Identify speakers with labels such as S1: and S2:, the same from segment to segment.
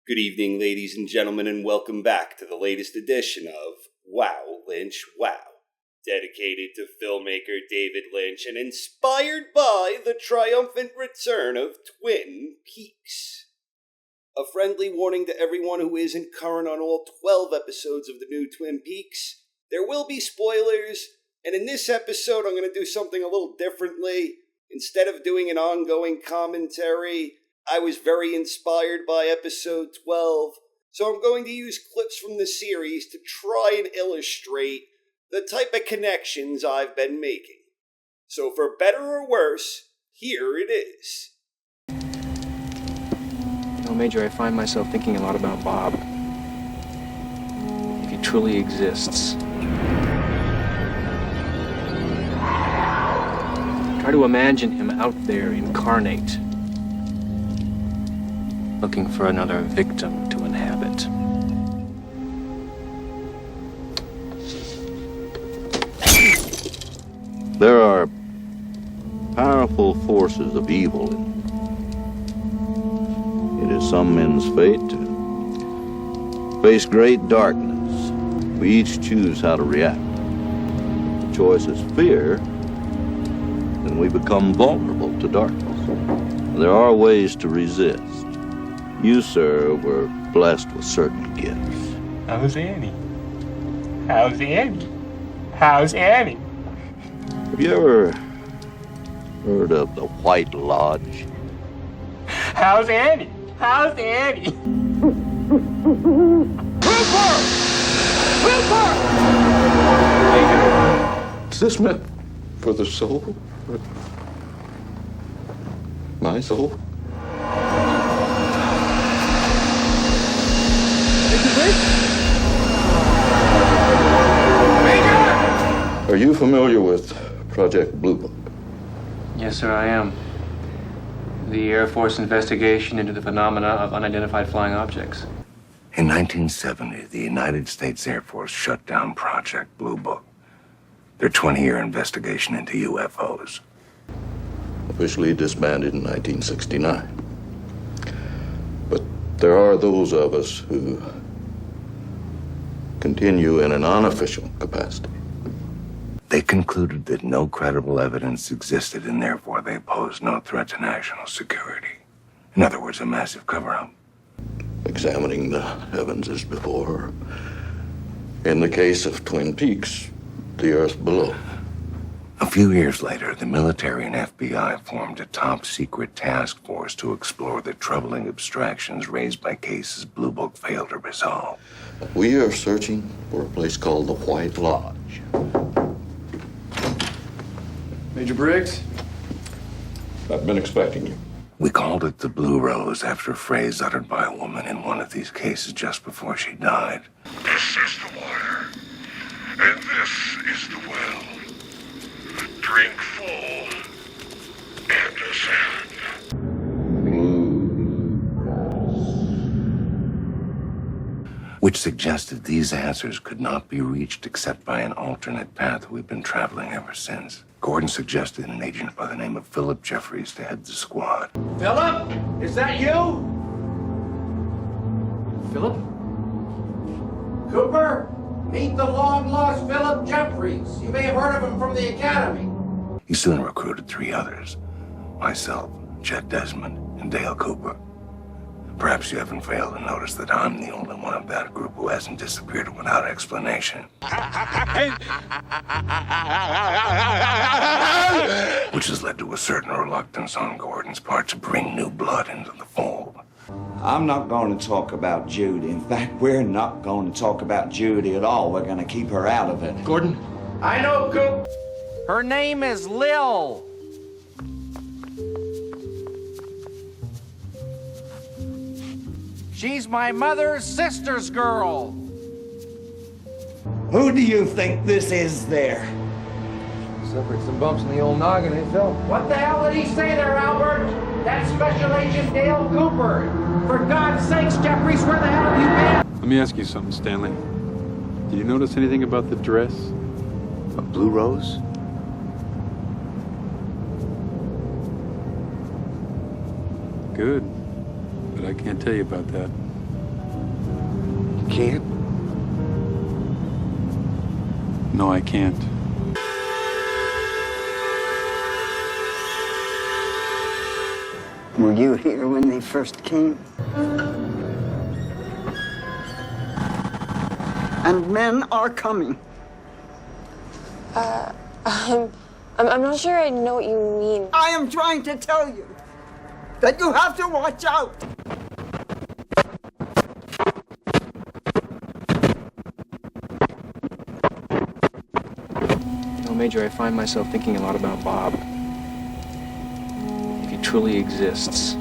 S1: Good evening, ladies and gentlemen, and welcome back to the latest edition of Wow, Lynch, Wow. Dedicated to filmmaker David Lynch and inspired by the triumphant return of Twin Peaks. A friendly warning to everyone who isn't current on all 12 episodes of the new Twin Peaks. There will be spoilers, and in this episode I'm going to do something a little differently. Instead of doing an ongoing commentary, I was very inspired by episode 12, so I'm going to use clips from the series to try and illustrate the type of connections I've been making. So for better or worse, here it is.
S2: You know, Major, I find myself thinking a lot about Bob. If he truly exists. Try to imagine him out there incarnate, looking for another victim to inhabit.
S3: There are powerful forces of evil. It is some men's fate to face great darkness. We each choose how to react. If the choice is fear, then we become vulnerable to darkness. There are ways to resist. You, sir, were blessed with certain gifts.
S4: How's Annie? How's Annie? How's Annie?
S3: Have you ever heard of the White Lodge?
S4: How's Annie? How's Annie?
S3: Wilbur! Is this meant for the soul? My soul? Are you familiar with Project Blue Book?
S2: Yes, sir, I am. The Air Force investigation into the phenomena of unidentified flying objects.
S5: In 1970, the United States Air Force shut down Project Blue Book, their 20-year investigation into UFOs.
S3: Officially disbanded in 1969. But there are those of us who continue in an unofficial capacity.
S5: They concluded that no credible evidence existed and therefore they posed no threat to national security. In other words, a massive cover-up.
S3: Examining the heavens as before. In the case of Twin Peaks, the earth below.
S5: A few years later, the military and FBI formed a top-secret task force to explore the troubling abstractions raised by cases Blue Book failed to resolve.
S3: We are searching for a place called the White Lodge.
S6: Major Briggs?
S3: I've been expecting you.
S5: We called it the Blue Rose after a phrase uttered by a woman in one of these cases just before she died.
S7: This is the water, and this is the well. Drink full and ascend.
S5: Which suggested these answers could not be reached except by an alternate path we've been traveling ever since. Gordon suggested an agent by the name of Philip Jeffries to head the squad.
S6: Philip? Is that you?
S2: Philip?
S6: Cooper? Meet the long-lost Philip Jeffries. You may have heard of him from the academy.
S5: He soon recruited 3 others. Myself, Chet Desmond, and Dale Cooper. Perhaps you haven't failed to notice that I'm the only one of that group who hasn't disappeared without explanation. Which has led to a certain reluctance on Gordon's part to bring new blood into the fold.
S8: I'm not going to talk about Judy. In fact, we're not going to talk about Judy at all. We're going to keep her out of it.
S2: Gordon?
S6: I know, Coop.
S9: Her name is Lil. She's my mother's sister's girl.
S8: Who do you think this is there?
S6: Suffered some bumps in the old noggin, eh, Phil? What the hell did he say there, Albert? That's Special Agent Dale Cooper. For God's sakes, Jeffries, where the hell have you been?
S10: Let me ask you something, Stanley. Did you notice anything about the dress?
S5: A Blue Rose?
S10: Good. But I can't tell you about that.
S5: can't?
S10: No, I can't.
S11: Were you here when they first came? And men are coming.
S12: I'm not sure I know what you mean.
S11: I am trying to tell you that you have to watch out.
S2: You know, Major, I find myself thinking a lot about Bob. If he truly exists.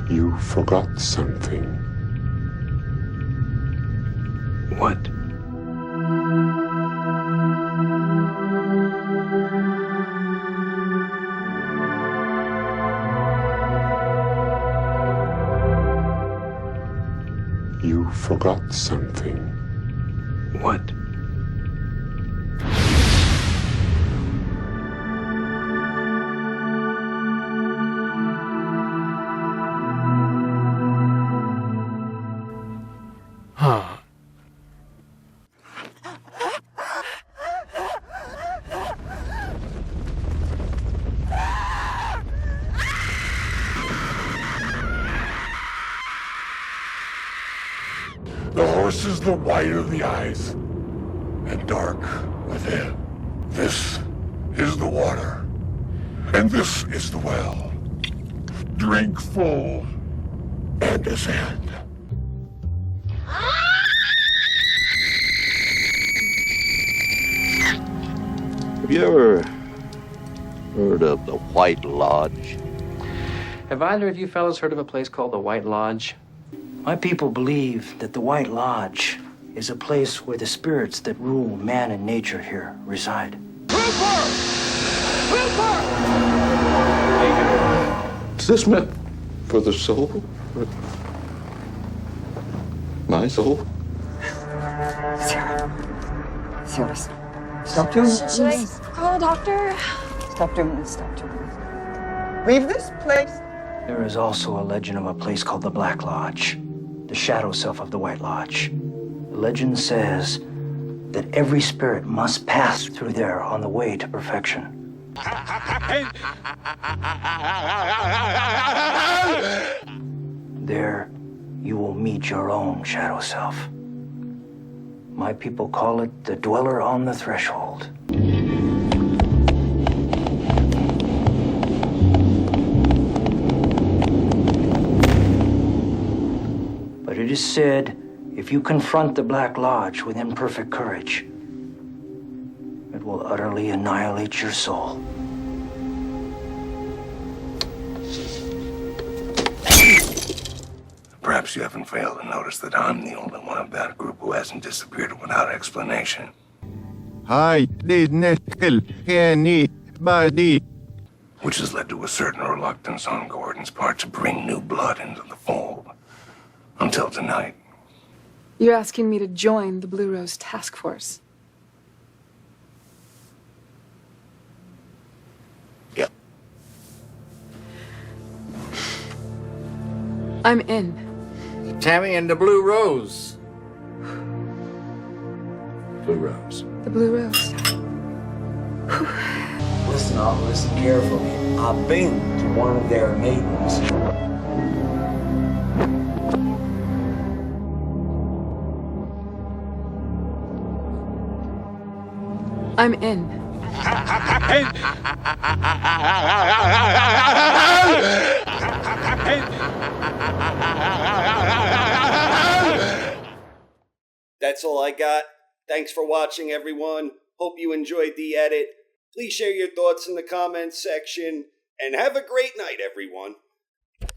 S7: You forgot something.
S5: What?
S7: You forgot something.
S5: What?
S2: Huh.
S7: The horse is the white of the eyes, and dark within. This is the water, and this is the well. Drink full and ascend.
S3: Have you ever heard of the White Lodge?
S2: Have either of you fellows heard of a place called the White Lodge?
S13: My people believe that the White Lodge is a place where the spirits that rule man and nature here reside.
S3: Is this meant for the soul? My soul?
S11: Sarah, stop doing this.
S12: Should I call a doctor?
S11: Stop doing this. Stop doing this. Leave this place.
S13: There is also a legend of a place called the Black Lodge, the shadow self of the White Lodge. The legend says that every spirit must pass through there on the way to perfection. There, you will meet your own shadow self. My people call it the dweller on the threshold. But it is said, if you confront the Black Lodge with imperfect courage, it will utterly annihilate your soul.
S5: Perhaps you haven't failed to notice that I'm the only one of that group who hasn't disappeared without explanation.
S14: I didn't kill anybody.
S5: Which has led to a certain reluctance on Gordon's part to bring new blood into the fold. Until tonight.
S15: You're asking me to join the Blue Rose Task Force.
S5: Yep.
S15: I'm in.
S9: Tammy and the Blue Rose.
S5: Blue Rose.
S15: The Blue Rose.
S13: Listen up, listen carefully. I've been to one of their meetings.
S15: I'm in.
S1: That's all I got. Thanks for watching, everyone. Hope you enjoyed the edit. Please share your thoughts in the comments section, and have a great night, everyone.